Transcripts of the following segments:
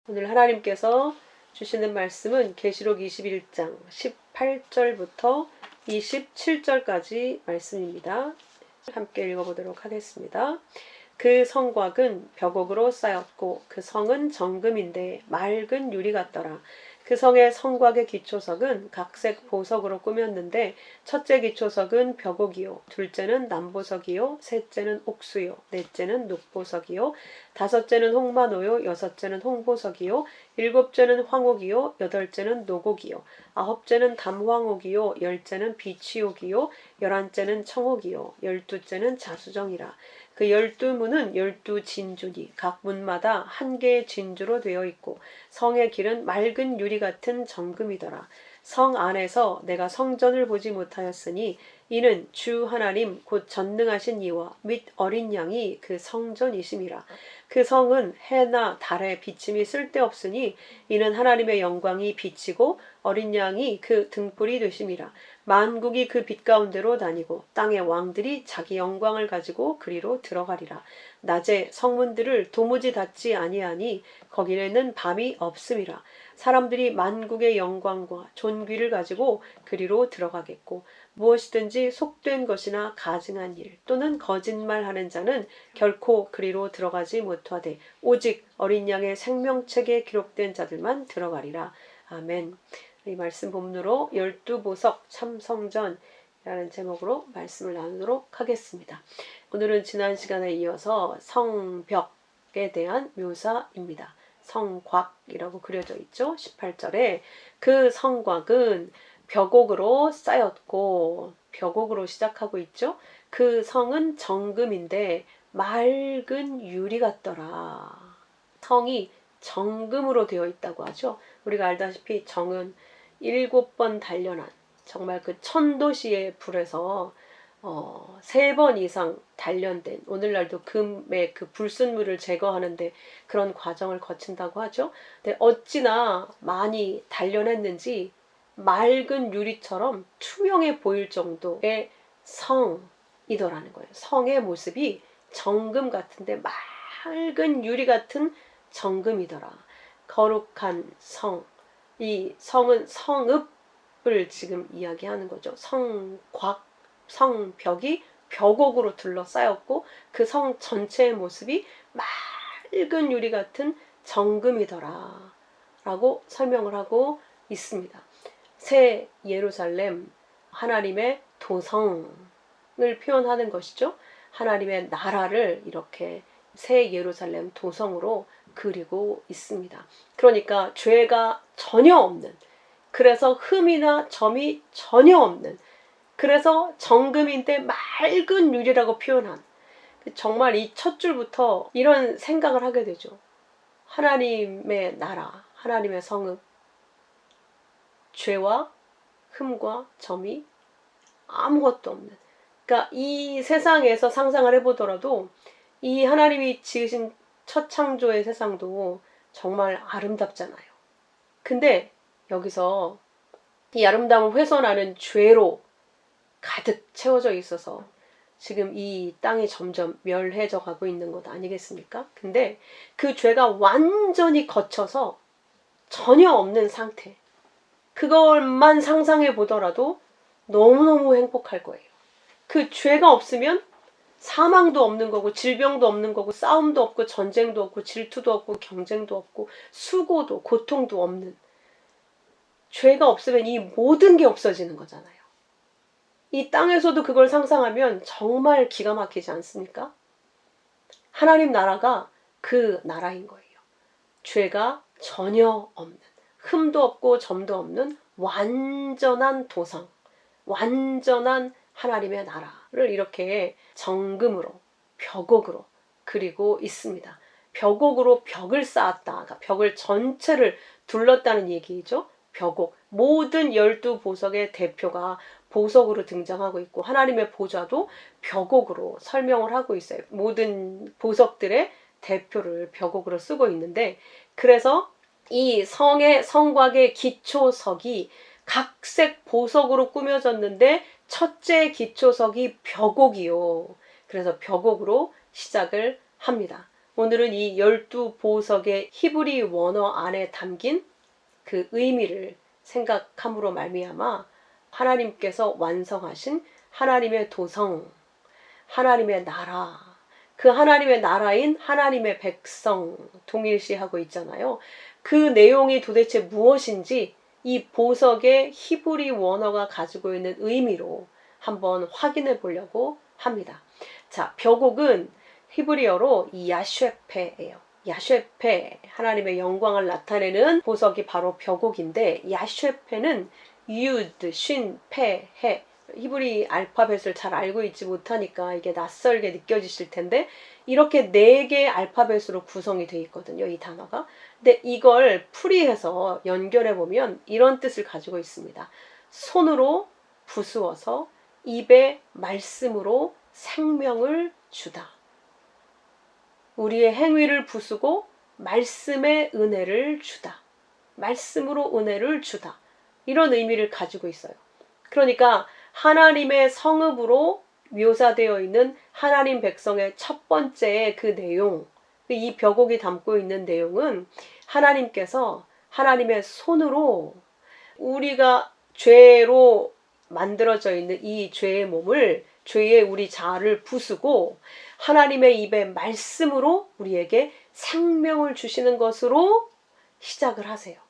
오늘 하나님께서 주시는 말씀은 계시록 21장 18절부터 27절까지 말씀입니다. 함께 읽어보도록 하겠습니다. 그 성곽은 벽옥으로 쌓였고 그 성은 정금인데 맑은 유리 같더라. 그 성의 성곽의 기초석은 각색 보석으로 꾸몄는데 첫째 기초석은 벽옥이요, 둘째는 남보석이요, 셋째는 옥수요, 넷째는 녹보석이요, 다섯째는 홍마노요, 여섯째는 홍보석이요, 일곱째는 황옥이요, 여덟째는 노곡이요, 아홉째는 담황옥이요, 열째는 비취옥이요, 열한째는 청옥이요, 열두째는 자수정이라. 그 12문은 12진주니 각 문마다 한 개의 진주로 되어 있고 성의 길은 맑은 유리 같은 정금이더라. 성 안에서 내가 성전을 보지 못하였으니 이는 주 하나님 곧 전능하신 이와 및 어린 양이 그 성전이심이라. 그 성은 해나 달의 비침이 쓸데없으니 이는 하나님의 영광이 비치고 어린 양이 그 등불이 되심이라. 만국이 그 빛 가운데로 다니고 땅의 왕들이 자기 영광을 가지고 그리로 들어가리라. 낮에 성문들을 도무지 닫지 아니하니 거기에는 밤이 없음이라. 사람들이 만국의 영광과 존귀를 가지고 그리로 들어가겠고 무엇이든지 속된 것이나 가증한 일 또는 거짓말하는 자는 결코 그리로 들어가지 못하되 오직 어린 양의 생명책에 기록된 자들만 들어가리라. 아멘. 이 말씀 본문으로 12보석 참성전이라는 제목으로 말씀을 나누도록 하겠습니다. 오늘은 지난 시간에 이어서 성벽에 대한 묘사입니다. 성곽이라고 그려져 있죠. 18절에 그 성곽은 벽옥으로 쌓였고, 벽옥으로 시작하고 있죠. 그 성은 정금인데 맑은 유리 같더라. 성이 정금으로 되어 있다고 하죠. 우리가 알다시피 정은 7번 단련한, 정말 그 천도시의 불에서 3번 이상 단련된, 오늘날도 금의 그 불순물을 제거하는데 그런 과정을 거친다고 하죠. 근데 어찌나 많이 단련했는지 맑은 유리처럼 투명해 보일 정도의 성이더라는 거예요. 성의 모습이 정금 같은데 맑은 유리 같은 정금이더라. 거룩한 성. 이 성은 성읍을 지금 이야기하는 거죠. 성곽, 성벽이 벽옥으로 둘러싸였고 그 성 전체의 모습이 맑은 유리 같은 정금이더라 라고 설명을 하고 있습니다. 새 예루살렘, 하나님의 도성을 표현하는 것이죠. 하나님의 나라를 이렇게 새 예루살렘 도성으로 그리고 있습니다. 그러니까 죄가 전혀 없는, 그래서 흠이나 점이 전혀 없는, 그래서 정금인데 맑은 유리라고 표현한, 정말 이 첫 줄부터 이런 생각을 하게 되죠. 하나님의 나라, 하나님의 성읍, 죄와 흠과 점이 아무것도 없는, 그러니까 이 세상에서 상상을 해보더라도 이 하나님이 지으신 첫 창조의 세상도 정말 아름답잖아요. 근데 여기서 이 아름다움을 훼손하는 죄로 가득 채워져 있어서 지금 이 땅이 점점 멸해져 가고 있는 것 아니겠습니까? 근데 그 죄가 완전히 거쳐서 전혀 없는 상태, 그것만 상상해 보더라도 너무너무 행복할 거예요. 그 죄가 없으면 사망도 없는 거고, 질병도 없는 거고, 싸움도 없고, 전쟁도 없고, 질투도 없고, 경쟁도 없고, 수고도 고통도 없는, 죄가 없으면 이 모든 게 없어지는 거잖아요. 이 땅에서도 그걸 상상하면 정말 기가 막히지 않습니까? 하나님 나라가 그 나라인 거예요. 죄가 전혀 없는, 흠도 없고 점도 없는 완전한 도성, 완전한 하나님의 나라를 이렇게 정금으로, 벽옥으로 그리고 있습니다. 벽옥으로 벽을 쌓았다. 그러니까 벽을 전체를 둘렀다는 얘기죠. 벽옥. 모든 12보석의 대표가 보석으로 등장하고 있고 하나님의 보좌도 벽옥으로 설명을 하고 있어요. 모든 보석들의 대표를 벽옥으로 쓰고 있는데, 그래서 이 성곽의 기초석이 각색 보석으로 꾸며졌는데 첫째 기초석이 벽옥이요. 그래서 벽옥으로 시작을 합니다. 오늘은 이 12보석의 히브리 원어 안에 담긴 그 의미를 생각함으로 말미암아 하나님께서 완성하신 하나님의 도성, 하나님의 나라, 그 하나님의 나라인 하나님의 백성 동일시하고 있잖아요. 그 내용이 도대체 무엇인지 이 보석의 히브리 원어가 가지고 있는 의미로 한번 확인해 보려고 합니다. 자, 벽옥은 히브리어로 야쉐페예요. 야쉐페, 하나님의 영광을 나타내는 보석이 바로 벽옥인데, 야쉐페는 유드, 쉰, 페, 해, 히브리 알파벳을 잘 알고 있지 못하니까 이게 낯설게 느껴지실 텐데, 이렇게 4개의 알파벳으로 구성이 되어 있거든요, 이 단어가. 근데 이걸 풀이해서 연결해 보면 이런 뜻을 가지고 있습니다. 손으로 부수어서 입에 말씀으로 생명을 주다. 우리의 행위를 부수고 말씀의 은혜를 주다. 말씀으로 은혜를 주다. 이런 의미를 가지고 있어요. 그러니까 하나님의 성읍으로 묘사되어 있는 하나님 백성의 첫 번째의 그 내용, 이 벽옥이 담고 있는 내용은 하나님께서 하나님의 손으로 우리가 죄로 만들어져 있는 이 죄의 몸을, 죄의 우리 자아를 부수고 하나님의 입에 말씀으로 우리에게 생명을 주시는 것으로 시작을 하세요.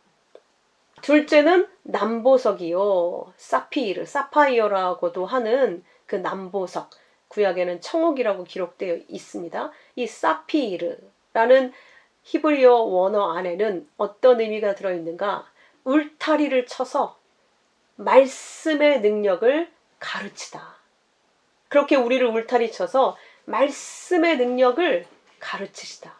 둘째는 남보석이요. 사피르, 사파이어라고도 하는 그 남보석. 구약에는 청옥이라고 기록되어 있습니다. 이 사피르라는 히브리어 원어 안에는 어떤 의미가 들어있는가? 울타리를 쳐서 말씀의 능력을 가르치다. 그렇게 우리를 울타리 쳐서 말씀의 능력을 가르치시다.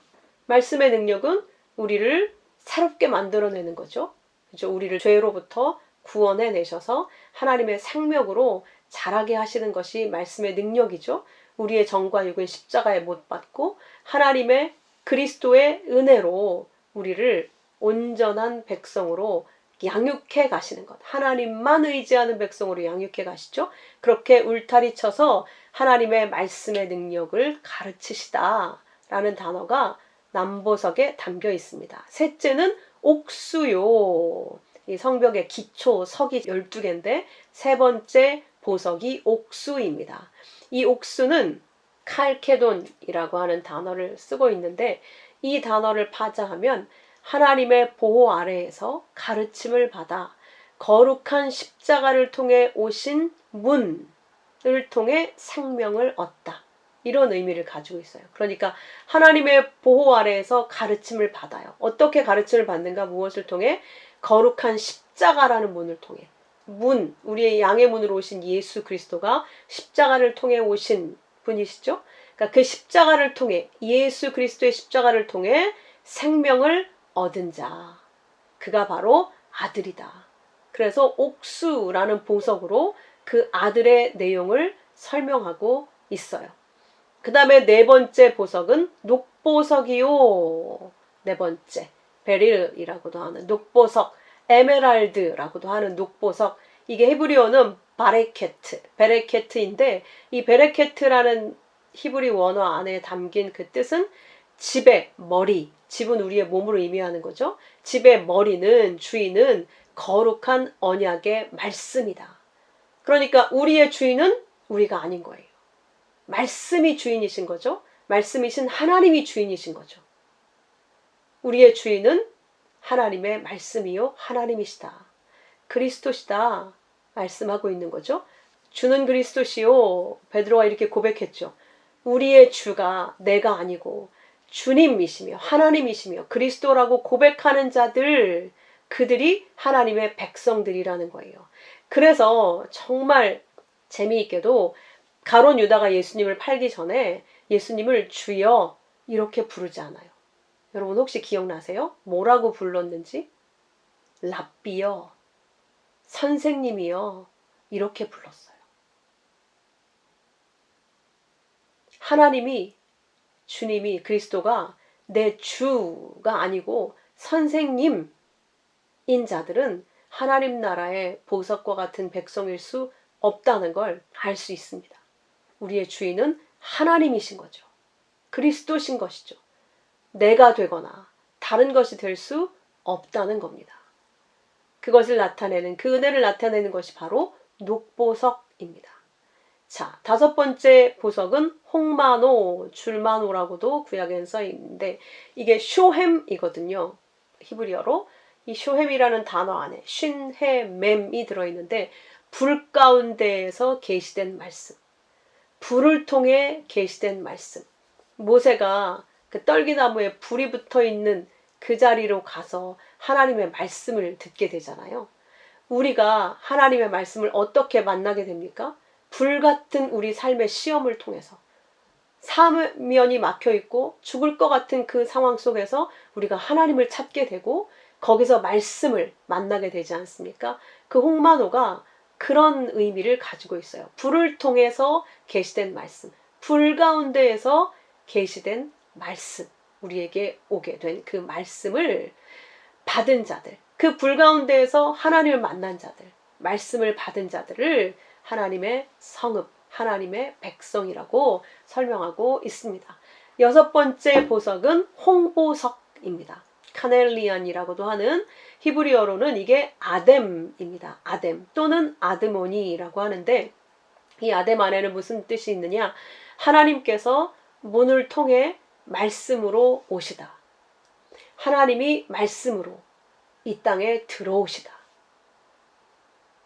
말씀의 능력은 우리를 새롭게 만들어내는 거죠. 그렇죠? 우리를 죄로부터 구원해 내셔서 하나님의 생명으로 자라게 하시는 것이 말씀의 능력이죠. 우리의 정과 육은 십자가에 못 박고 하나님의 그리스도의 은혜로 우리를 온전한 백성으로 양육해 가시는 것. 하나님만 의지하는 백성으로 양육해 가시죠. 그렇게 울타리 쳐서 하나님의 말씀의 능력을 가르치시다라는 단어가 남보석에 담겨 있습니다. 셋째는 옥수요. 이 성벽의 기초 석이 12개인데 세 번째 보석이 옥수입니다. 이 옥수는 칼케돈이라고 하는 단어를 쓰고 있는데, 이 단어를 파자하면 하나님의 보호 아래에서 가르침을 받아 거룩한 십자가를 통해 오신 문을 통해 생명을 얻다. 이런 의미를 가지고 있어요. 그러니까 하나님의 보호 아래에서 가르침을 받아요. 어떻게 가르침을 받는가? 무엇을 통해? 거룩한 십자가라는 문을 통해. 문, 우리의 양의 문으로 오신 예수 그리스도가 십자가를 통해 오신 분이시죠. 그러니까 그 십자가를 통해, 예수 그리스도의 십자가를 통해 생명을 얻은 자, 그가 바로 아들이다. 그래서 옥수라는 보석으로 그 아들의 내용을 설명하고 있어요. 그 다음에 네 번째 보석은 녹보석이요. 네 번째, 베릴이라고도 하는 녹보석, 에메랄드라고도 하는 녹보석. 이게 히브리어는 베레케트인데, 이 베레케트라는 히브리 원어 안에 담긴 그 뜻은 집의 머리, 집은 우리의 몸으로 의미하는 거죠. 집의 머리는, 주인은 거룩한 언약의 말씀이다. 그러니까 우리의 주인은 우리가 아닌 거예요. 말씀이 주인이신 거죠. 말씀이신 하나님이 주인이신 거죠. 우리의 주인은 하나님의 말씀이요 하나님이시다. 그리스도시다 말씀하고 있는 거죠. 주는 그리스도시요. 베드로가 이렇게 고백했죠. 우리의 주가 내가 아니고 주님이시며 하나님이시며 그리스도라고 고백하는 자들, 그들이 하나님의 백성들이라는 거예요. 그래서 정말 재미있게도 가룟 유다가 예수님을 팔기 전에 예수님을 주여 이렇게 부르지 않아요. 여러분 혹시 기억나세요? 뭐라고 불렀는지? 랍비여, 선생님이여, 이렇게 불렀어요. 하나님이, 주님이, 그리스도가 내 주가 아니고 선생님인 자들은 하나님 나라의 보석과 같은 백성일 수 없다는 걸 알 수 있습니다. 우리의 주인은 하나님이신 거죠. 그리스도신 것이죠. 내가 되거나 다른 것이 될 수 없다는 겁니다. 그것을 나타내는, 그 은혜를 나타내는 것이 바로 녹보석입니다. 자, 5번째 보석은 홍마노, 줄마노라고도 구약에는 써 있는데 이게 쇼햄이거든요. 히브리어로. 이 쇼햄이라는 단어 안에 쉰, 해, 맴이 들어있는데 불 가운데에서 계시된 말씀. 불을 통해 계시된 말씀. 모세가 그 떨기나무에 불이 붙어 있는 그 자리로 가서 하나님의 말씀을 듣게 되잖아요. 우리가 하나님의 말씀을 어떻게 만나게 됩니까? 불같은 우리 삶의 시험을 통해서 사면이 막혀 있고 죽을 것 같은 그 상황 속에서 우리가 하나님을 찾게 되고 거기서 말씀을 만나게 되지 않습니까? 그 홍마노가 그런 의미를 가지고 있어요. 불을 통해서 계시된 말씀, 불 가운데에서 계시된 말씀, 우리에게 오게 된 그 말씀을 받은 자들, 그 불 가운데에서 하나님을 만난 자들, 말씀을 받은 자들을 하나님의 성읍, 하나님의 백성이라고 설명하고 있습니다. 6번째 보석은 홍보석입니다. 카넬리안이라고도 하는, 히브리어로는 이게 아뎀입니다. 아뎀 또는 아드모니라고 하는데, 이 아뎀 안에는 무슨 뜻이 있느냐? 하나님께서 문을 통해 말씀으로 오시다. 하나님이 말씀으로 이 땅에 들어오시다.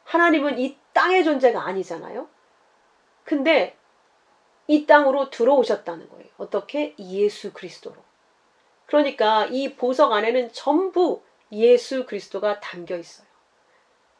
하나님은 이 땅의 존재가 아니잖아요. 근데 이 땅으로 들어오셨다는 거예요. 어떻게? 예수 그리스도로. 그러니까 이 보석 안에는 전부 예수 그리스도가 담겨 있어요.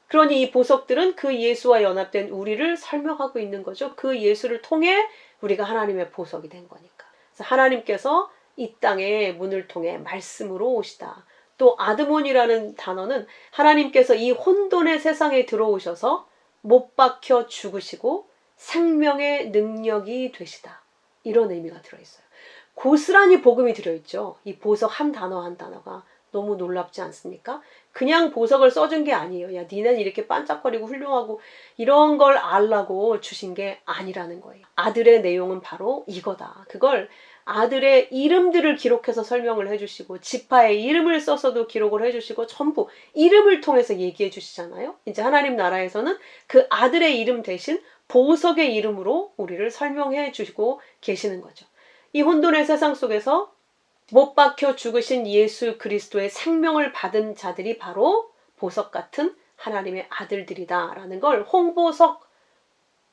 그러니 이 보석들은 그 예수와 연합된 우리를 설명하고 있는 거죠. 그 예수를 통해 우리가 하나님의 보석이 된 거니까. 그래서 하나님께서 이 땅의 문을 통해 말씀으로 오시다. 또 아드몬이라는 단어는 하나님께서 이 혼돈의 세상에 들어오셔서 못 박혀 죽으시고 생명의 능력이 되시다. 이런 의미가 들어있어요. 고스란히 복음이 들어있죠. 이 보석 한 단어 한 단어가. 너무 놀랍지 않습니까? 그냥 보석을 써준 게 아니에요. 야, 니는 이렇게 반짝거리고 훌륭하고 이런 걸 알라고 주신 게 아니라는 거예요. 아들의 내용은 바로 이거다. 그걸 아들의 이름들을 기록해서 설명을 해주시고 지파의 이름을 써서도 기록을 해주시고 전부 이름을 통해서 얘기해 주시잖아요. 이제 하나님 나라에서는 그 아들의 이름 대신 보석의 이름으로 우리를 설명해 주시고 계시는 거죠. 이 혼돈의 세상 속에서 못 박혀 죽으신 예수 그리스도의 생명을 받은 자들이 바로 보석 같은 하나님의 아들들이다라는 걸 홍보석,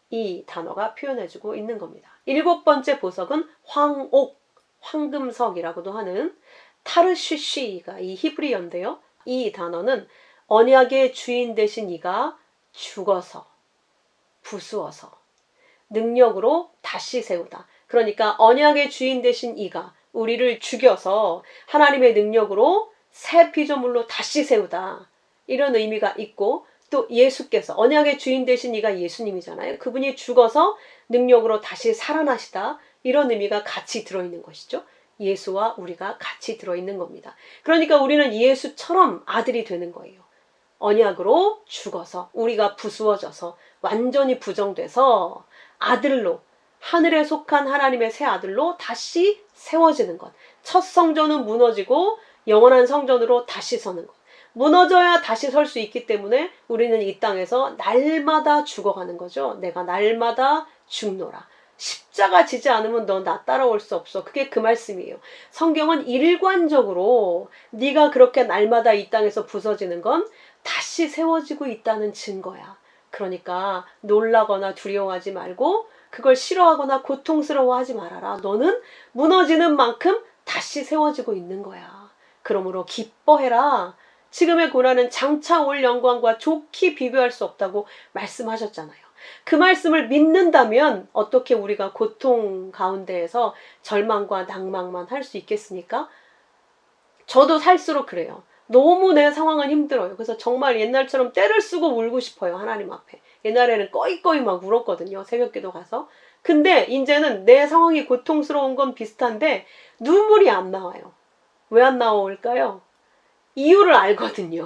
이 단어가 표현해주고 있는 겁니다. 7번째 보석은 황옥, 황금석이라고도 하는 타르시시가 이 히브리어인데요. 이 단어는 언약의 주인 되신 이가 죽어서, 부수어서 능력으로 다시 세우다. 그러니까 언약의 주인 되신 이가 우리를 죽여서 하나님의 능력으로 새 피조물로 다시 세우다. 이런 의미가 있고, 또 예수께서 언약의 주인 되신 이가 예수님이잖아요. 그분이 죽어서 능력으로 다시 살아나시다. 이런 의미가 같이 들어있는 것이죠. 예수와 우리가 같이 들어있는 겁니다. 그러니까 우리는 예수처럼 아들이 되는 거예요. 언약으로 죽어서 우리가 부수어져서 완전히 부정돼서 아들로, 하늘에 속한 하나님의 새 아들로 다시 세워지는 것. 첫 성전은 무너지고 영원한 성전으로 다시 서는 것. 무너져야 다시 설 수 있기 때문에 우리는 이 땅에서 날마다 죽어가는 거죠. 내가 날마다 죽노라. 십자가 지지 않으면 너 나 따라올 수 없어. 그게 그 말씀이에요. 성경은 일관적으로 네가 그렇게 날마다 이 땅에서 부서지는 건 다시 세워지고 있다는 증거야. 그러니까 놀라거나 두려워하지 말고 그걸 싫어하거나 고통스러워하지 말아라. 너는 무너지는 만큼 다시 세워지고 있는 거야. 그러므로 기뻐해라. 지금의 고난은 장차 올 영광과 좋게 비교할 수 없다고 말씀하셨잖아요. 그 말씀을 믿는다면 어떻게 우리가 고통 가운데에서 절망과 낭망만 할 수 있겠습니까? 저도 살수록 그래요. 너무 내 상황은 힘들어요. 그래서 정말 옛날처럼 떼를 쓰고 울고 싶어요. 하나님 앞에. 옛날에는 꺼이꺼이 막 울었거든요. 새벽기도 가서. 근데 이제는 내 상황이 고통스러운 건 비슷한데 눈물이 안 나와요. 왜 안 나올까요? 이유를 알거든요.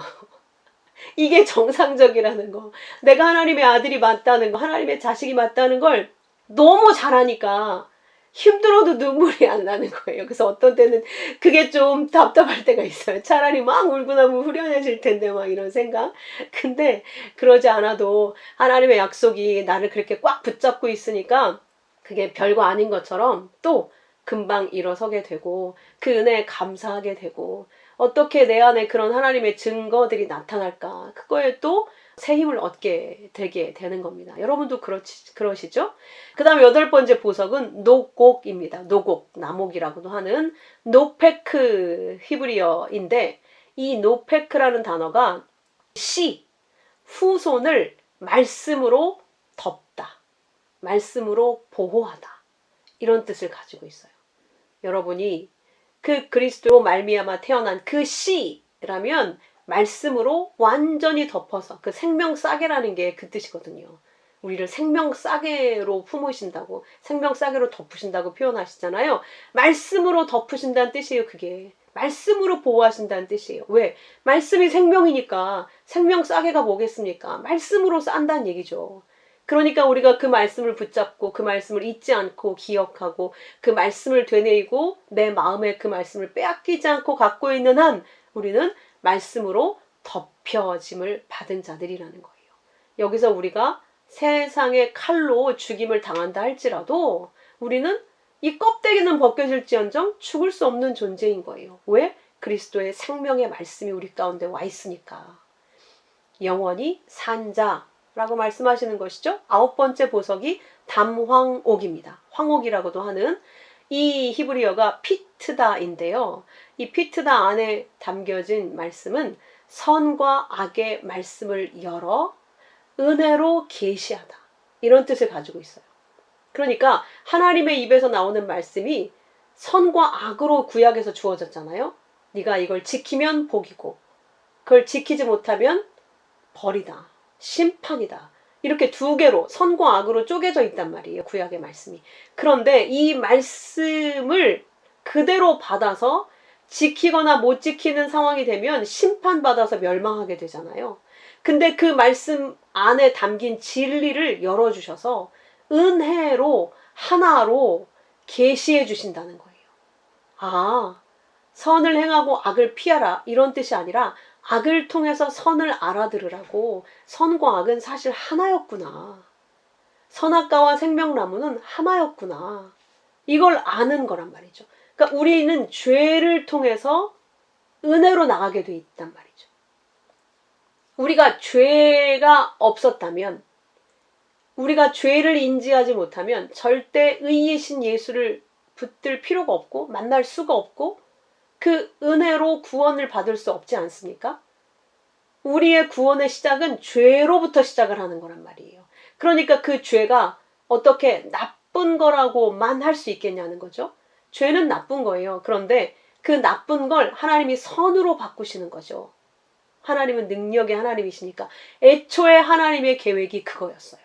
이게 정상적이라는 거. 내가 하나님의 아들이 맞다는 거, 하나님의 자식이 맞다는 걸 너무 잘 아니까 힘들어도 눈물이 안 나는 거예요. 그래서 어떤 때는 그게 좀 답답할 때가 있어요. 차라리 막 울고 나면 후련해질 텐데 막 이런 생각. 근데 그러지 않아도 하나님의 약속이 나를 그렇게 꽉 붙잡고 있으니까 그게 별거 아닌 것처럼 또 금방 일어서게 되고 그 은혜에 감사하게 되고 어떻게 내 안에 그런 하나님의 증거들이 나타날까 그거에 또 새 힘을 얻게 되게 되는 겁니다. 여러분도 그러시죠? 그 다음에 8번째 보석은 노곡입니다. 노곡, 나목이라고도 하는 노페크 히브리어인데 이 노페크라는 단어가 시, 후손을 말씀으로 덮다, 말씀으로 보호하다 이런 뜻을 가지고 있어요. 여러분이 그 그리스도로 말미암아 태어난 그 씨라면 말씀으로 완전히 덮어서 그 생명 싸개라는 게 그 뜻이거든요. 우리를 생명 싸개로 품으신다고 생명 싸개로 덮으신다고 표현하시잖아요. 말씀으로 덮으신다는 뜻이에요. 그게 말씀으로 보호하신다는 뜻이에요. 왜? 말씀이 생명이니까 생명 싸개가 뭐겠습니까? 말씀으로 싼다는 얘기죠. 그러니까 우리가 그 말씀을 붙잡고 그 말씀을 잊지 않고 기억하고 그 말씀을 되뇌이고 내 마음에 그 말씀을 빼앗기지 않고 갖고 있는 한 우리는 말씀으로 덮여짐을 받은 자들이라는 거예요. 여기서 우리가 세상의 칼로 죽임을 당한다 할지라도 우리는 이 껍데기는 벗겨질지언정 죽을 수 없는 존재인 거예요. 왜? 그리스도의 생명의 말씀이 우리 가운데 와 있으니까. 영원히 산 자라고 말씀하시는 것이죠. 9번째 보석이 담황옥입니다. 황옥이라고도 하는 이 히브리어가 피트다인데요. 이 피트다 안에 담겨진 말씀은 선과 악의 말씀을 열어 은혜로 계시하다 이런 뜻을 가지고 있어요. 그러니까 하나님의 입에서 나오는 말씀이 선과 악으로 구약에서 주어졌잖아요. 네가 이걸 지키면 복이고 그걸 지키지 못하면 벌이다, 심판이다. 이렇게 두 개로 선과 악으로 쪼개져 있단 말이에요. 구약의 말씀이. 그런데 이 말씀을 그대로 받아서 지키거나 못 지키는 상황이 되면 심판받아서 멸망하게 되잖아요. 근데 그 말씀 안에 담긴 진리를 열어주셔서 은혜로 하나로 계시해 주신다는 거예요. 아, 선을 행하고 악을 피하라 이런 뜻이 아니라 악을 통해서 선을 알아들으라고 선과 악은 사실 하나였구나. 선악과와 생명나무는 하나였구나. 이걸 아는 거란 말이죠. 그러니까 우리는 죄를 통해서 은혜로 나가게 돼 있단 말이죠. 우리가 죄가 없었다면 우리가 죄를 인지하지 못하면 절대 의이신 예수를 붙들 필요가 없고 만날 수가 없고 그 은혜로 구원을 받을 수 없지 않습니까? 우리의 구원의 시작은 죄로부터 시작을 하는 거란 말이에요. 그러니까 그 죄가 어떻게 나쁜 거라고만 할 수 있겠냐는 거죠. 죄는 나쁜 거예요. 그런데 그 나쁜 걸 하나님이 선으로 바꾸시는 거죠. 하나님은 능력의 하나님이시니까 애초에 하나님의 계획이 그거였어요.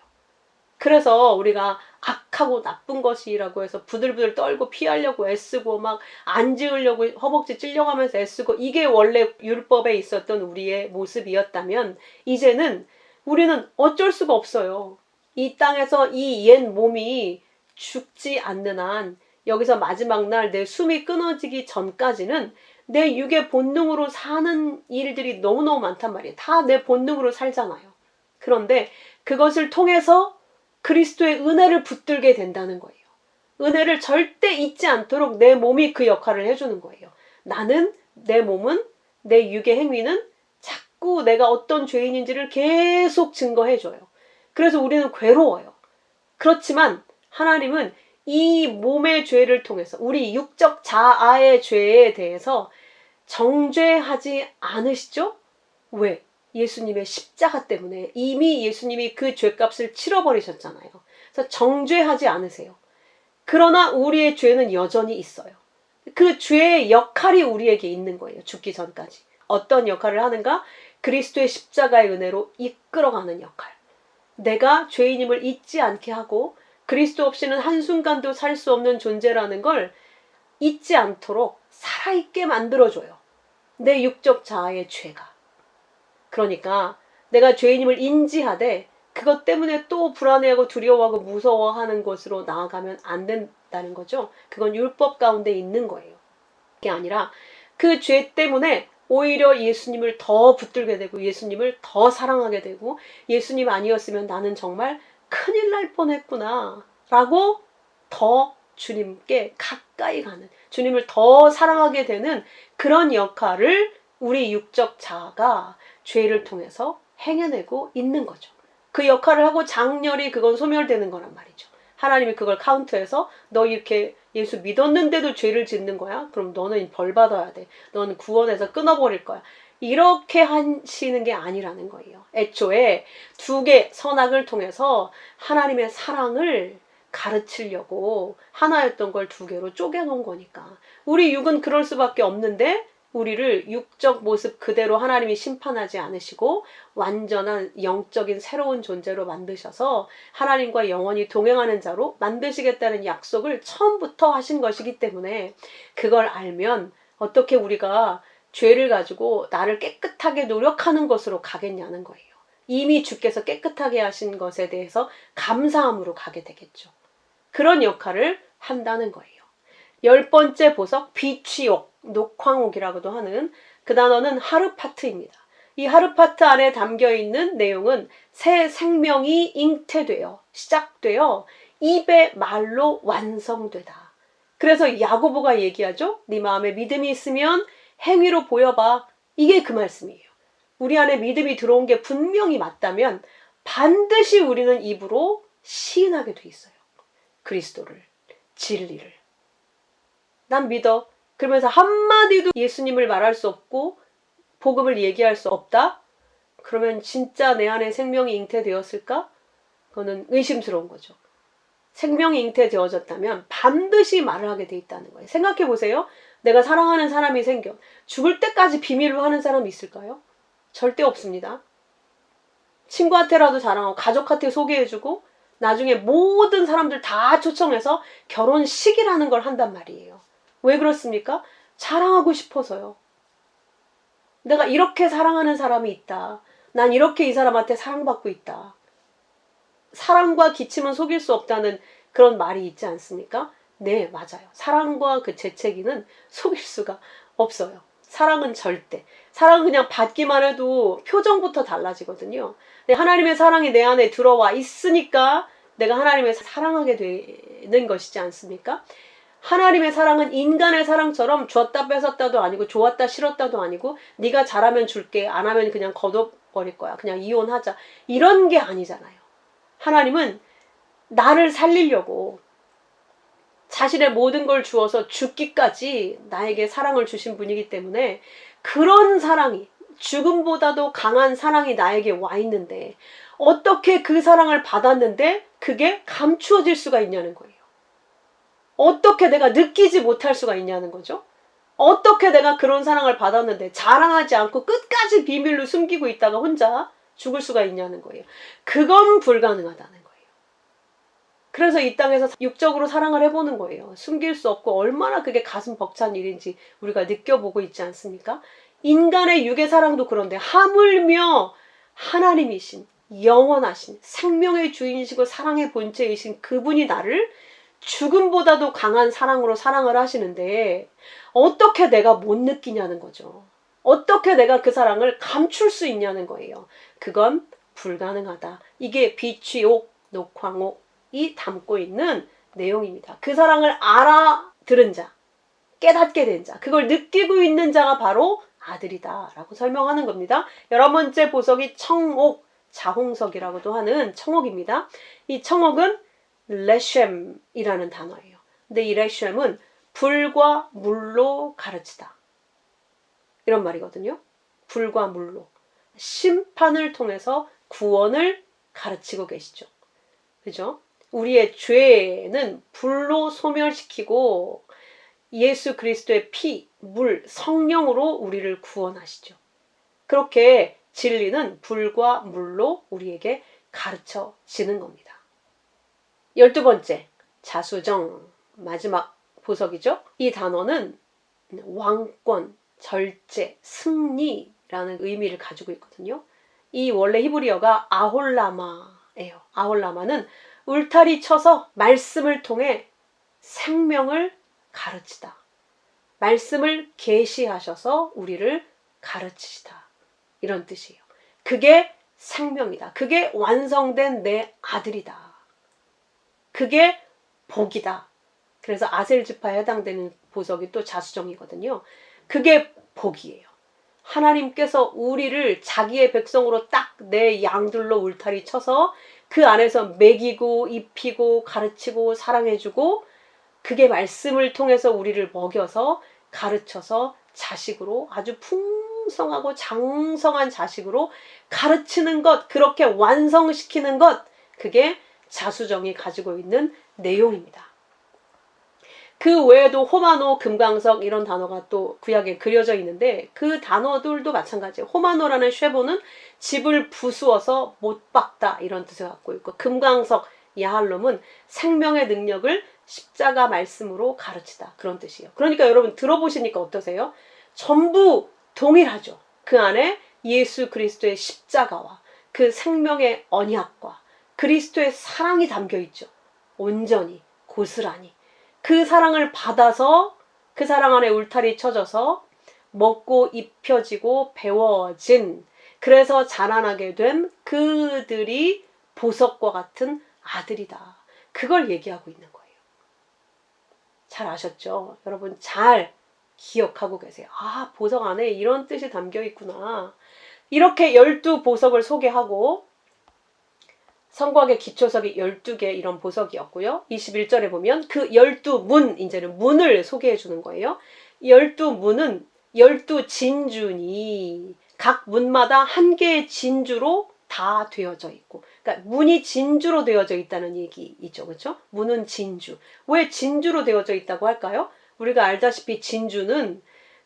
그래서 우리가 악하고 나쁜 것이라고 해서 부들부들 떨고 피하려고 애쓰고 막 안 지으려고 허벅지 찔려가면서 애쓰고 이게 원래 율법에 있었던 우리의 모습이었다면 이제는 우리는 어쩔 수가 없어요. 이 땅에서 이 옛 몸이 죽지 않는 한 여기서 마지막 날 내 숨이 끊어지기 전까지는 내 육의 본능으로 사는 일들이 너무너무 많단 말이에요. 다 내 본능으로 살잖아요. 그런데 그것을 통해서 그리스도의 은혜를 붙들게 된다는 거예요. 은혜를 절대 잊지 않도록 내 몸이 그 역할을 해주는 거예요. 나는, 내 몸은, 내 육의 행위는 자꾸 내가 어떤 죄인인지를 계속 증거해줘요. 그래서 우리는 괴로워요. 그렇지만 하나님은 이 몸의 죄를 통해서 우리 육적 자아의 죄에 대해서 정죄하지 않으시죠? 왜? 예수님의 십자가 때문에 이미 예수님이 그 죄값을 치러버리셨잖아요. 그래서 정죄하지 않으세요. 그러나 우리의 죄는 여전히 있어요. 그 죄의 역할이 우리에게 있는 거예요. 죽기 전까지. 어떤 역할을 하는가? 그리스도의 십자가의 은혜로 이끌어가는 역할. 내가 죄인임을 잊지 않게 하고 그리스도 없이는 한순간도 살 수 없는 존재라는 걸 잊지 않도록 살아있게 만들어줘요. 내 육적 자아의 죄가. 그러니까 내가 죄인임을 인지하되 그것 때문에 또 불안해하고 두려워하고 무서워하는 것으로 나아가면 안 있다는 거죠. 그건 율법 가운데 있는 거예요. 그게 아니라 그 죄 때문에 오히려 예수님을 더 붙들게 되고 예수님을 더 사랑하게 되고 예수님 아니었으면 나는 정말 큰일 날 뻔했구나 라고 더 주님께 가까이 가는, 주님을 더 사랑하게 되는 그런 역할을 우리 육적 자아가 죄를 통해서 행해내고 있는 거죠. 그 역할을 하고 장렬히 그건 소멸되는 거란 말이죠. 하나님이 그걸 카운트해서 너 이렇게 예수 믿었는데도 죄를 짓는 거야? 그럼 너는 벌 받아야 돼. 너는 구원에서 끊어버릴 거야. 이렇게 하시는 게 아니라는 거예요. 애초에 두 개 선악을 통해서 하나님의 사랑을 가르치려고 하나였던 걸 두 개로 쪼개놓은 거니까. 우리 육은 그럴 수밖에 없는데 우리를 육적 모습 그대로 하나님이 심판하지 않으시고 완전한 영적인 새로운 존재로 만드셔서 하나님과 영원히 동행하는 자로 만드시겠다는 약속을 처음부터 하신 것이기 때문에 그걸 알면 어떻게 우리가 죄를 가지고 나를 깨끗하게 노력하는 것으로 가겠냐는 거예요. 이미 주께서 깨끗하게 하신 것에 대해서 감사함으로 가게 되겠죠. 그런 역할을 한다는 거예요. 10번째 보석, 비취옥, 녹황옥이라고도 하는 그 단어는 하르파트입니다. 이 하르파트 안에 담겨있는 내용은 새 생명이 잉태되어 시작되어 입의 말로 완성되다. 그래서 야고보가 얘기하죠. 네 마음에 믿음이 있으면 행위로 보여봐. 이게 그 말씀이에요. 우리 안에 믿음이 들어온 게 분명히 맞다면 반드시 우리는 입으로 시인하게 돼 있어요. 그리스도를, 진리를. 난 믿어. 그러면서 한마디도 예수님을 말할 수 없고 복음을 얘기할 수 없다? 그러면 진짜 내 안에 생명이 잉태되었을까? 그거는 의심스러운 거죠. 생명이 잉태되어졌다면 반드시 말을 하게 돼 있다는 거예요. 생각해 보세요. 내가 사랑하는 사람이 생겨. 죽을 때까지 비밀로 하는 사람이 있을까요? 절대 없습니다. 친구한테라도 자랑하고 가족한테 소개해주고 나중에 모든 사람들 다 초청해서 결혼식이라는 걸 한단 말이에요. 왜 그렇습니까? 자랑하고 싶어서요. 내가 이렇게 사랑하는 사람이 있다. 난 이렇게 이 사람한테 사랑받고 있다. 사랑과 기침은 속일 수 없다는 그런 말이 있지 않습니까? 네, 맞아요. 사랑과 그 재채기는 속일 수가 없어요. 사랑은 절대. 사랑은 그냥 받기만 해도 표정부터 달라지거든요. 하나님의 사랑이 내 안에 들어와 있으니까 내가 하나님을 사랑하게 되는 것이지 않습니까? 하나님의 사랑은 인간의 사랑처럼 줬다 뺏었다도 아니고 좋았다 싫었다도 아니고 네가 잘하면 줄게 안 하면 그냥 거둬버릴 거야. 그냥 이혼하자. 이런 게 아니잖아요. 하나님은 나를 살리려고 자신의 모든 걸 주어서 죽기까지 나에게 사랑을 주신 분이기 때문에 그런 사랑이 죽음보다도 강한 사랑이 나에게 와 있는데 어떻게 그 사랑을 받았는데 그게 감추어질 수가 있냐는 거예요. 어떻게 내가 느끼지 못할 수가 있냐는 거죠. 어떻게 내가 그런 사랑을 받았는데 자랑하지 않고 끝까지 비밀로 숨기고 있다가 혼자 죽을 수가 있냐는 거예요. 그건 불가능하다는 거예요. 그래서 이 땅에서 육적으로 사랑을 해보는 거예요. 숨길 수 없고 얼마나 그게 가슴 벅찬 일인지 우리가 느껴보고 있지 않습니까? 인간의 육의 사랑도 그런데 하물며 하나님이신 영원하신 생명의 주인이시고 사랑의 본체이신 그분이 나를 죽음보다도 강한 사랑으로 사랑을 하시는데 어떻게 내가 못 느끼냐는 거죠. 어떻게 내가 그 사랑을 감출 수 있냐는 거예요. 그건 불가능하다. 이게 비취옥, 녹황옥이 담고 있는 내용입니다. 그 사랑을 알아들은 자, 깨닫게 된 자, 그걸 느끼고 있는 자가 바로 아들이다 라고 설명하는 겁니다. 11번째 보석이 청옥, 자홍석이라고도 하는 청옥입니다. 이 청옥은 레셴이라는 단어예요. 근데 이 레셴은 불과 물로 가르치다. 이런 말이거든요. 불과 물로. 심판을 통해서 구원을 가르치고 계시죠. 그죠? 우리의 죄는 불로 소멸시키고 예수 그리스도의 피, 물, 성령으로 우리를 구원하시죠. 그렇게 진리는 불과 물로 우리에게 가르쳐지는 겁니다. 12번째, 자수정, 마지막 보석이죠. 이 단어는 왕권, 절제, 승리라는 의미를 가지고 있거든요. 이 원래 히브리어가 아홀라마예요. 아홀라마는 울타리 쳐서 말씀을 통해 생명을 가르치다. 말씀을 계시하셔서 우리를 가르치시다. 이런 뜻이에요. 그게 생명이다. 그게 완성된 내 아들이다. 그게 복이다. 그래서 아셀 지파에 해당되는 보석이 또 자수정이거든요. 그게 복이에요. 하나님께서 우리를 자기의 백성으로 딱 내 양들로 울타리 쳐서 그 안에서 먹이고 입히고 가르치고 사랑해주고, 그게 말씀을 통해서 우리를 먹여서 가르쳐서 자식으로, 아주 풍성하고 장성한 자식으로 가르치는 것, 그렇게 완성시키는 것, 그게 자수정이 가지고 있는 내용입니다. 그 외에도 호마노, 금강석 이런 단어가 또 구약에 그려져 있는데, 그 단어들도 마찬가지예요. 호마노라는 쉐보는 집을 부수어서 못 박다 이런 뜻을 갖고 있고, 금강석, 야할롬은 생명의 능력을 십자가 말씀으로 가르치다 그런 뜻이에요. 그러니까 여러분 들어보시니까 어떠세요? 전부 동일하죠. 그 안에 예수 그리스도의 십자가와 그 생명의 언약과 그리스도의 사랑이 담겨 있죠. 온전히, 고스란히. 그 사랑을 받아서 그 사랑 안에 울타리 쳐져서 먹고 입혀지고 배워진, 그래서 자라나게 된 그들이 보석과 같은 아들이다. 그걸 얘기하고 있는 거예요. 잘 아셨죠? 여러분 잘 기억하고 계세요. 아, 보석 안에 이런 뜻이 담겨 있구나. 이렇게 12보석을 소개하고, 성곽의 기초석이 12개 이런 보석이었고요. 21절에 보면 그 12문, 이제는 문을 소개해 주는 거예요. 12문은 12진주니 각 문마다 한 개의 진주로 다 되어져 있고, 그러니까 문이 진주로 되어져 있다는 얘기이죠. 그렇죠? 문은 진주. 왜 진주로 되어져 있다고 할까요? 우리가 알다시피 진주는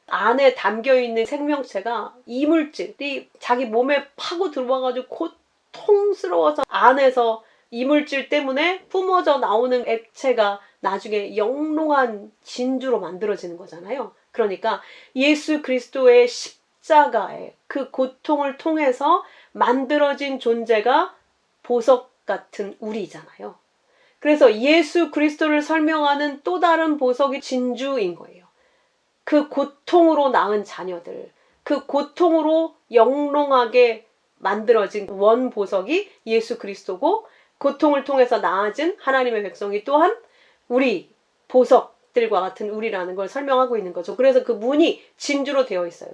안에 담겨 있는 생명체가 이물질이 자기 몸에 파고 들어와가지고 고통스러워서 안에서 이물질 때문에 뿜어져 나오는 액체가 나중에 영롱한 진주로 만들어지는 거잖아요. 그러니까 예수 그리스도의 십자가의 그 고통을 통해서 만들어진 존재가 보석 같은 우리잖아요. 그래서 예수 그리스도를 설명하는 또 다른 보석이 진주인 거예요. 그 고통으로 낳은 자녀들, 그 고통으로 영롱하게 만들어진 원 보석이 예수 그리스도고, 고통을 통해서 낳아진 하나님의 백성이 또한 우리 보석들과 같은 우리라는 걸 설명하고 있는 거죠. 그래서 그 문이 진주로 되어 있어요.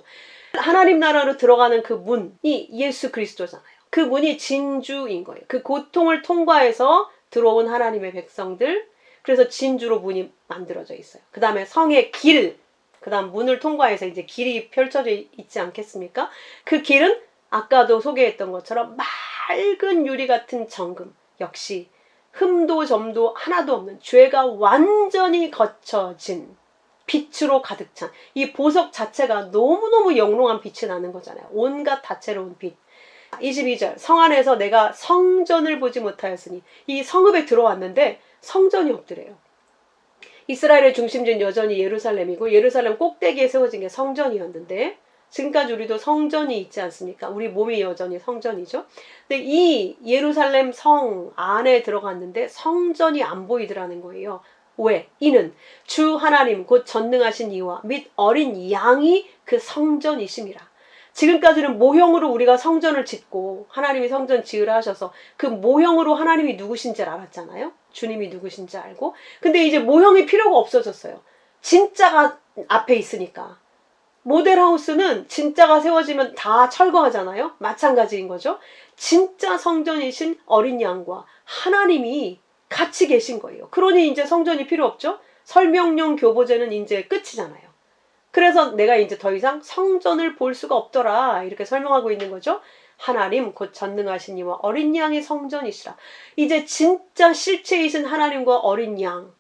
하나님 나라로 들어가는 그 문이 예수 그리스도잖아요. 그 문이 진주인 거예요. 그 고통을 통과해서 들어온 하나님의 백성들, 그래서 진주로 문이 만들어져 있어요. 그 다음에 성의 길, 그 다음 문을 통과해서 이제 길이 펼쳐져 있지 않겠습니까? 그 길은 아까도 소개했던 것처럼 맑은 유리 같은 정금, 역시 흠도 점도 하나도 없는, 죄가 완전히 거쳐진 빛으로 가득 찬, 이 보석 자체가 너무너무 영롱한 빛이 나는 거잖아요. 온갖 다채로운 빛. 22절, 성 안에서 내가 성전을 보지 못하였으니, 이 성읍에 들어왔는데 성전이 없더래요. 이스라엘의 중심지는 여전히 예루살렘이고, 예루살렘 꼭대기에 세워진 게 성전이었는데, 지금까지 우리도 성전이 있지 않습니까? 우리 몸이 여전히 성전이죠. 근데 이 예루살렘 성 안에 들어갔는데 성전이 안 보이더라는 거예요. 왜? 이는 주 하나님 곧 전능하신 이와 및 어린 양이 그 성전이심이라. 지금까지는 모형으로 우리가 성전을 짓고 하나님이 성전 지으라 하셔서 그 모형으로 하나님이 누구신지 알았잖아요. 주님이 누구신지 알고. 근데 이제 모형이 필요가 없어졌어요. 진짜가 앞에 있으니까. 모델하우스는 진짜가 세워지면 다 철거하잖아요. 마찬가지인 거죠. 진짜 성전이신 어린 양과 하나님이 같이 계신 거예요. 그러니 이제 성전이 필요 없죠. 설명용 교보제는 이제 끝이잖아요. 그래서 내가 이제 더 이상 성전을 볼 수가 없더라, 이렇게 설명하고 있는 거죠. 하나님 곧 전능하신 이와 어린 양이 성전이시라. 이제 진짜 실체이신 하나님과 어린 양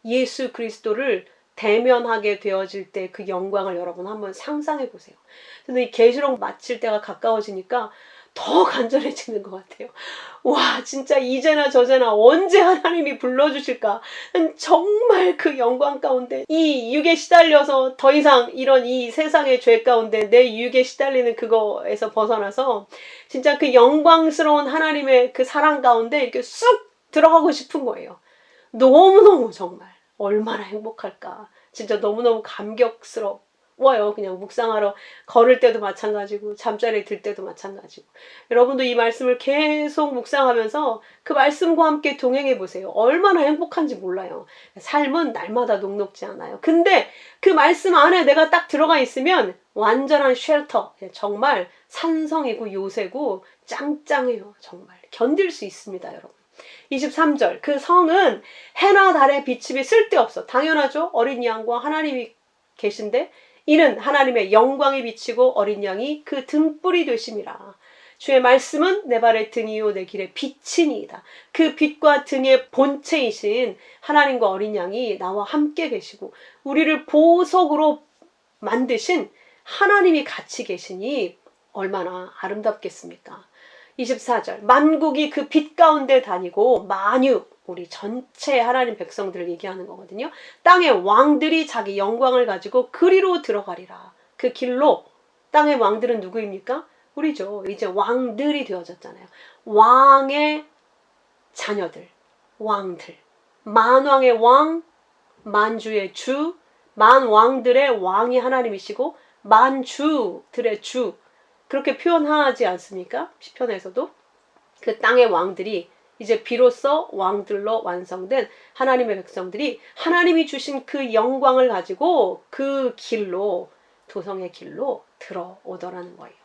예수 그리스도를 대면하게 되어질 때 그 영광을 여러분 한번 상상해 보세요. 근데 이 계시록 마칠 때가 가까워지니까 더 간절해지는 것 같아요. 와, 진짜 이제나 저제나 언제 하나님이 불러주실까? 정말 그 영광 가운데 이 육에 시달려서 더 이상 이런 이 세상의 죄 가운데 내 육에 시달리는 그거에서 벗어나서 진짜 그 영광스러운 하나님의 그 사랑 가운데 이렇게 쑥 들어가고 싶은 거예요. 너무너무 정말. 얼마나 행복할까. 진짜 너무너무 감격스러워요. 그냥 묵상하러 걸을 때도 마찬가지고 잠자리에 들 때도 마찬가지고. 여러분도 이 말씀을 계속 묵상하면서 그 말씀과 함께 동행해 보세요. 얼마나 행복한지 몰라요. 삶은 날마다 녹록지 않아요. 근데 그 말씀 안에 내가 딱 들어가 있으면 완전한 쉘터, 정말 산성이고 요새고 짱짱해요. 정말 견딜 수 있습니다, 여러분. 23절, 그 성은 해나 달의 비침이 쓸데없어. 당연하죠. 어린 양과 하나님이 계신데 이는 하나님의 영광이 비치고 어린 양이 그 등불이 되심이라. 주의 말씀은 내 발의 등이요 내 길의 빛이니이다. 그 빛과 등의 본체이신 하나님과 어린 양이 나와 함께 계시고 우리를 보석으로 만드신 하나님이 같이 계시니 얼마나 아름답겠습니까? 24절, 만국이 그 빛 가운데 다니고 만유, 우리 전체 하나님 백성들을 얘기하는 거거든요. 땅의 왕들이 자기 영광을 가지고 그리로 들어가리라. 그 길로. 땅의 왕들은 누구입니까? 우리죠. 이제 왕들이 되어졌잖아요. 왕의 자녀들, 왕들. 만왕의 왕, 만주의 주, 만왕들의 왕이 하나님이시고 만주들의 주. 그렇게 표현하지 않습니까? 시편에서도. 그 땅의 왕들이 이제 비로소 왕들로 완성된 하나님의 백성들이 하나님이 주신 그 영광을 가지고 그 길로, 도성의 길로 들어오더라는 거예요.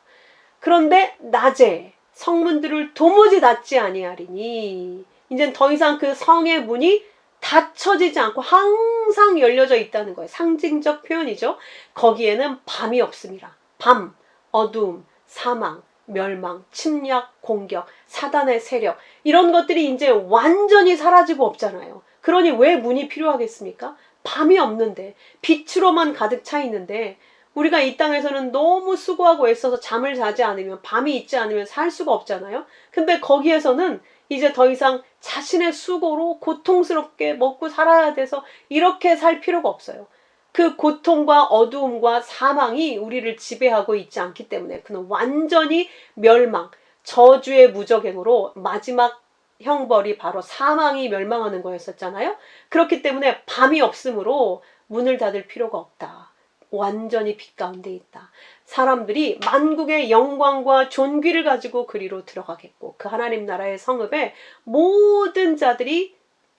그런데 낮에 성문들을 도무지 닫지 아니하리니 이젠 더 이상 그 성의 문이 닫혀지지 않고 항상 열려져 있다는 거예요. 상징적 표현이죠. 거기에는 밤이 없습니다. 밤, 어두움, 사망, 멸망, 침략, 공격, 사단의 세력 이런 것들이 이제 완전히 사라지고 없잖아요. 그러니 왜 문이 필요하겠습니까? 밤이 없는데 빛으로만 가득 차 있는데 우리가 이 땅에서는 너무 수고하고 애써서 잠을 자지 않으면 밤이 있지 않으면 살 수가 없잖아요. 근데 거기에서는 이제 더 이상 자신의 수고로 고통스럽게 먹고 살아야 돼서 이렇게 살 필요가 없어요. 그 고통과 어두움과 사망이 우리를 지배하고 있지 않기 때문에 그는 완전히 멸망, 저주의 무적행으로 마지막 형벌이 바로 사망이 멸망하는 거였었잖아요. 그렇기 때문에 밤이 없으므로 문을 닫을 필요가 없다. 완전히 빛 가운데 있다. 사람들이 만국의 영광과 존귀를 가지고 그리로 들어가겠고 그 하나님 나라의 성읍에 모든 자들이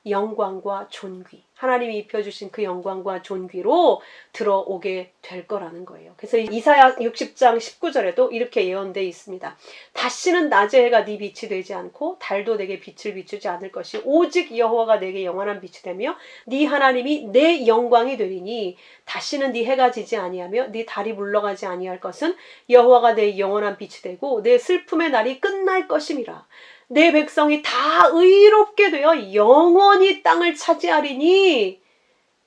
영광과 존귀, 하나님이 입혀주신 그 영광과 존귀로 들어오게 될 거라는 거예요. 그래서 이사야 60장 19절에도 이렇게 예언되어 있습니다. 다시는 낮의 해가 네 빛이 되지 않고 달도 내게 빛을 비추지 않을 것이 오직 여호와가 내게 영원한 빛이 되며 네 하나님이 내 영광이 되리니 다시는 네 해가 지지 아니하며 네 달이 물러가지 아니할 것은 여호와가 내 영원한 빛이 되고 내 슬픔의 날이 끝날 것임이라. 내 백성이 다 의롭게 되어 영원히 땅을 차지하리니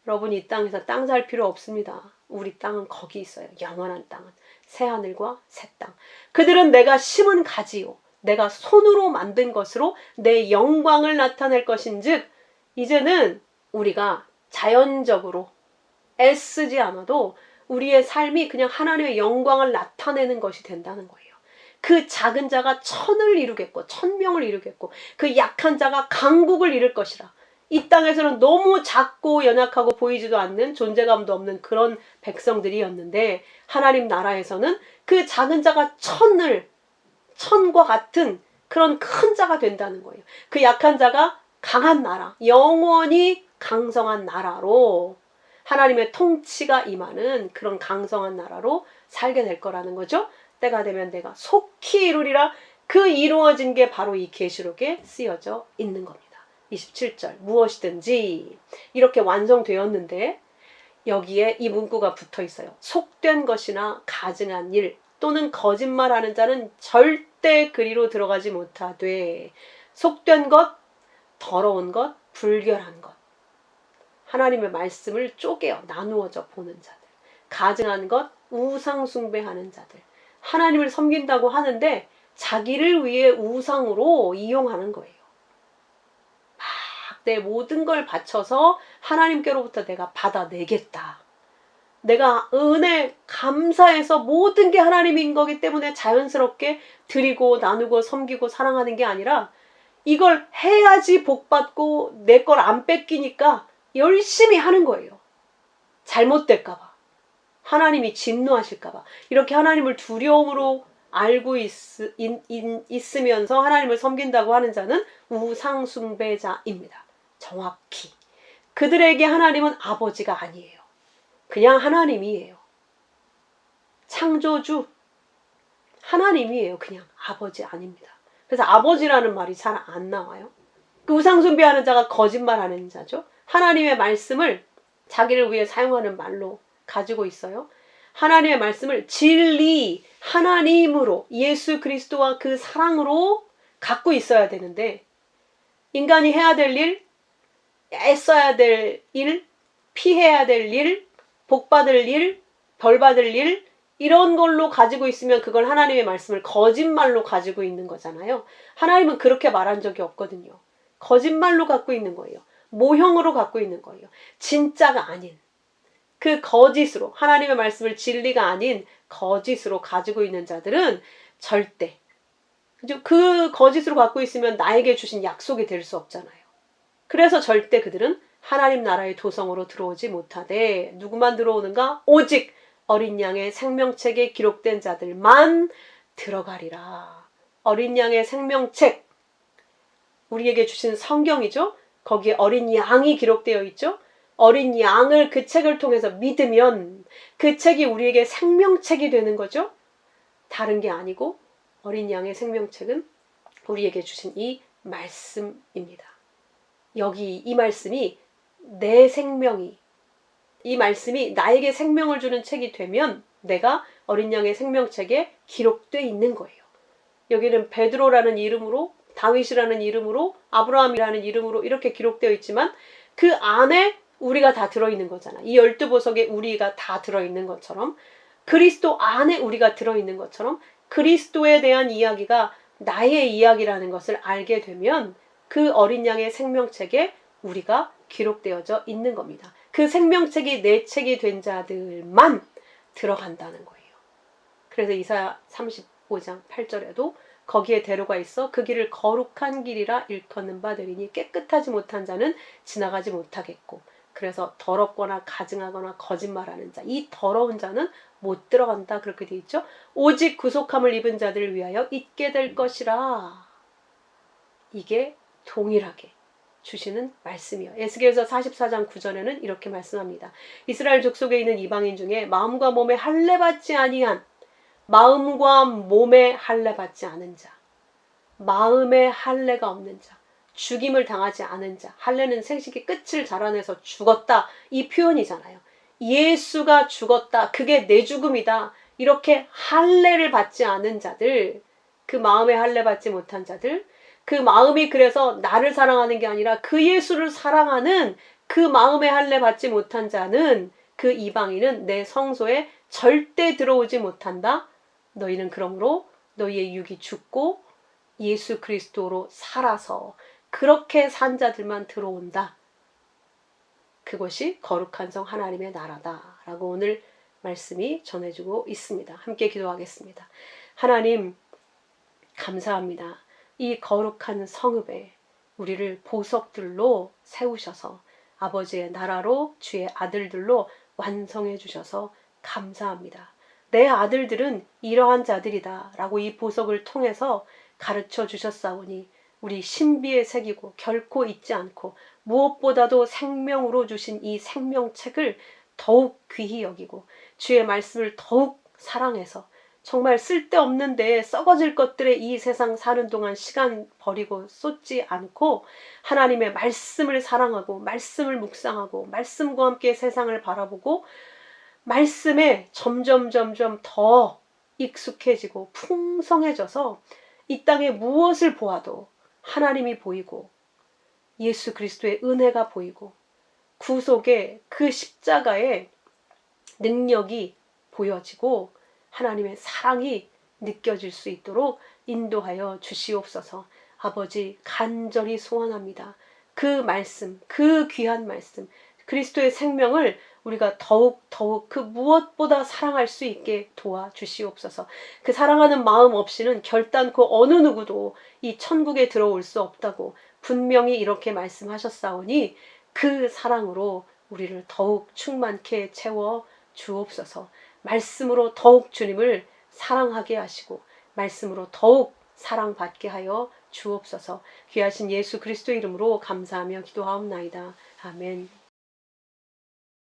여러분 이 땅에서 땅 살 필요 없습니다. 우리 땅은 거기 있어요. 영원한 땅은 새하늘과 새 땅. 그들은 내가 심은 가지요 내가 손으로 만든 것으로 내 영광을 나타낼 것인즉 이제는 우리가 자연적으로 애쓰지 않아도 우리의 삶이 그냥 하나님의 영광을 나타내는 것이 된다는 거예요. 그 작은 자가 천을 이루겠고 천명을 이루겠고 그 약한 자가 강국을 이룰 것이라. 이 땅에서는 너무 작고 연약하고 보이지도 않는 존재감도 없는 그런 백성들이었는데 하나님 나라에서는 그 작은 자가 천과 같은 그런 큰 자가 된다는 거예요. 그 약한 자가 강한 나라, 영원히 강성한 나라로 하나님의 통치가 임하는 그런 강성한 나라로 살게 될 거라는 거죠. 때가 되면 내가 속히 이루리라. 그 이루어진 게 바로 이 계시록에 쓰여져 있는 겁니다. 27절 무엇이든지 이렇게 완성되었는데 여기에 이 문구가 붙어 있어요. 속된 것이나 가증한 일 또는 거짓말하는 자는 절대 그리로 들어가지 못하되 속된 것, 더러운 것, 불결한 것 하나님의 말씀을 쪼개어 나누어져 보는 자들 가증한 것, 우상 숭배하는 자들 하나님을 섬긴다고 하는데 자기를 위해 우상으로 이용하는 거예요. 막 내 모든 걸 바쳐서 하나님께로부터 내가 받아내겠다. 내가 은혜 감사해서 모든 게 하나님인 거기 때문에 자연스럽게 드리고 나누고 섬기고 사랑하는 게 아니라 이걸 해야지 복받고 내 걸 안 뺏기니까 열심히 하는 거예요. 잘못될까봐. 하나님이 진노하실까봐. 이렇게 하나님을 두려움으로 알고 있으면서 하나님을 섬긴다고 하는 자는 우상숭배자입니다. 정확히. 그들에게 하나님은 아버지가 아니에요. 그냥 하나님이에요. 창조주 하나님이에요. 그냥 아버지 아닙니다. 그래서 아버지라는 말이 잘 안 나와요. 그 우상숭배하는 자가 거짓말하는 자죠. 하나님의 말씀을 자기를 위해 사용하는 말로 가지고 있어요. 하나님의 말씀을 진리, 하나님으로, 예수 그리스도와 그 사랑으로 갖고 있어야 되는데, 인간이 해야 될 일, 애써야 될 일, 피해야 될 일, 복받을 일, 벌받을 일, 이런 걸로 가지고 있으면 그걸 하나님의 말씀을 거짓말로 가지고 있는 거잖아요. 하나님은 그렇게 말한 적이 없거든요. 거짓말로 갖고 있는 거예요. 모형으로 갖고 있는 거예요. 진짜가 아닌 그 거짓으로, 하나님의 말씀을 진리가 아닌 거짓으로 가지고 있는 자들은 절대, 그 거짓으로 갖고 있으면 나에게 주신 약속이 될 수 없잖아요. 그래서 절대 그들은 하나님 나라의 도성으로 들어오지 못하되 누구만 들어오는가? 오직 어린 양의 생명책에 기록된 자들만 들어가리라. 어린 양의 생명책, 우리에게 주신 성경이죠. 거기에 어린 양이 기록되어 있죠. 어린 양을, 그 책을 통해서 믿으면 그 책이 우리에게 생명책이 되는 거죠. 다른 게 아니고 어린 양의 생명책은 우리에게 주신 이 말씀입니다. 여기 이 말씀이 내 생명이, 이 말씀이 나에게 생명을 주는 책이 되면 내가 어린 양의 생명책에 기록되어 있는 거예요. 여기는 베드로라는 이름으로, 다윗이라는 이름으로, 아브라함이라는 이름으로 이렇게 기록되어 있지만 그 안에 우리가 다 들어있는 거잖아. 이 12보석에 우리가 다 들어있는 것처럼, 그리스도 안에 우리가 들어있는 것처럼 그리스도에 대한 이야기가 나의 이야기라는 것을 알게 되면 그 어린 양의 생명책에 우리가 기록되어져 있는 겁니다. 그 생명책이 내 책이 된 자들만 들어간다는 거예요. 그래서 이사야 35장 8절에도 거기에 대로가 있어 그 길을 거룩한 길이라 일컫는 바 되리니 깨끗하지 못한 자는 지나가지 못하겠고, 그래서 더럽거나 가증하거나 거짓말하는 자, 이 더러운 자는 못 들어간다, 그렇게 돼 있죠. 오직 구속함을 입은 자들을 위하여 있게 될 것이라. 이게 동일하게 주시는 말씀이요. 에스겔서 44장 9절에는 이렇게 말씀합니다. 이스라엘 족속에 있는 이방인 중에 마음과 몸에 할례받지 아니한, 마음과 몸에 할례받지 않은 자, 마음에 할례가 없는 자, 죽임을 당하지 않은 자, 할례는 생식의 끝을 자라내서 죽었다, 이 표현이잖아요. 예수가 죽었다, 그게 내 죽음이다, 이렇게 할례를 받지 않은 자들, 그 마음에 할례 받지 못한 자들, 그 마음이 그래서 나를 사랑하는 게 아니라 그 예수를 사랑하는 그 마음에 할례 받지 못한 자는, 그 이방인은 내 성소에 절대 들어오지 못한다. 너희는 그러므로 너희의 육이 죽고 예수 그리스도로 살아서 그렇게 산 자들만 들어온다. 그것이 거룩한 성 하나님의 나라다 라고 오늘 말씀이 전해주고 있습니다. 함께 기도하겠습니다. 하나님 감사합니다. 이 거룩한 성읍에 우리를 보석들로 세우셔서 아버지의 나라로 주의 아들들로 완성해 주셔서 감사합니다. 내 아들들은 이러한 자들이다 라고 이 보석을 통해서 가르쳐 주셨사오니 우리 신비에 새기고 결코 잊지 않고 무엇보다도 생명으로 주신 이 생명책을 더욱 귀히 여기고 주의 말씀을 더욱 사랑해서 정말 쓸데없는 데에 썩어질 것들에 이 세상 사는 동안 시간 버리고 쏟지 않고 하나님의 말씀을 사랑하고 말씀을 묵상하고 말씀과 함께 세상을 바라보고 말씀에 점점 더 익숙해지고 풍성해져서 이 땅에 무엇을 보아도 하나님이 보이고 예수 그리스도의 은혜가 보이고 구속의 그 십자가의 능력이 보여지고 하나님의 사랑이 느껴질 수 있도록 인도하여 주시옵소서. 아버지 간절히 소원합니다. 그 말씀, 그 귀한 말씀, 그리스도의 생명을 우리가 더욱 그 무엇보다 사랑할 수 있게 도와주시옵소서. 그 사랑하는 마음 없이는 결단코 어느 누구도 이 천국에 들어올 수 없다고 분명히 이렇게 말씀하셨사오니 그 사랑으로 우리를 더욱 충만케 채워 주옵소서. 말씀으로 더욱 주님을 사랑하게 하시고 말씀으로 더욱 사랑받게 하여 주옵소서. 귀하신 예수 그리스도 이름으로 감사하며 기도하옵나이다. 아멘.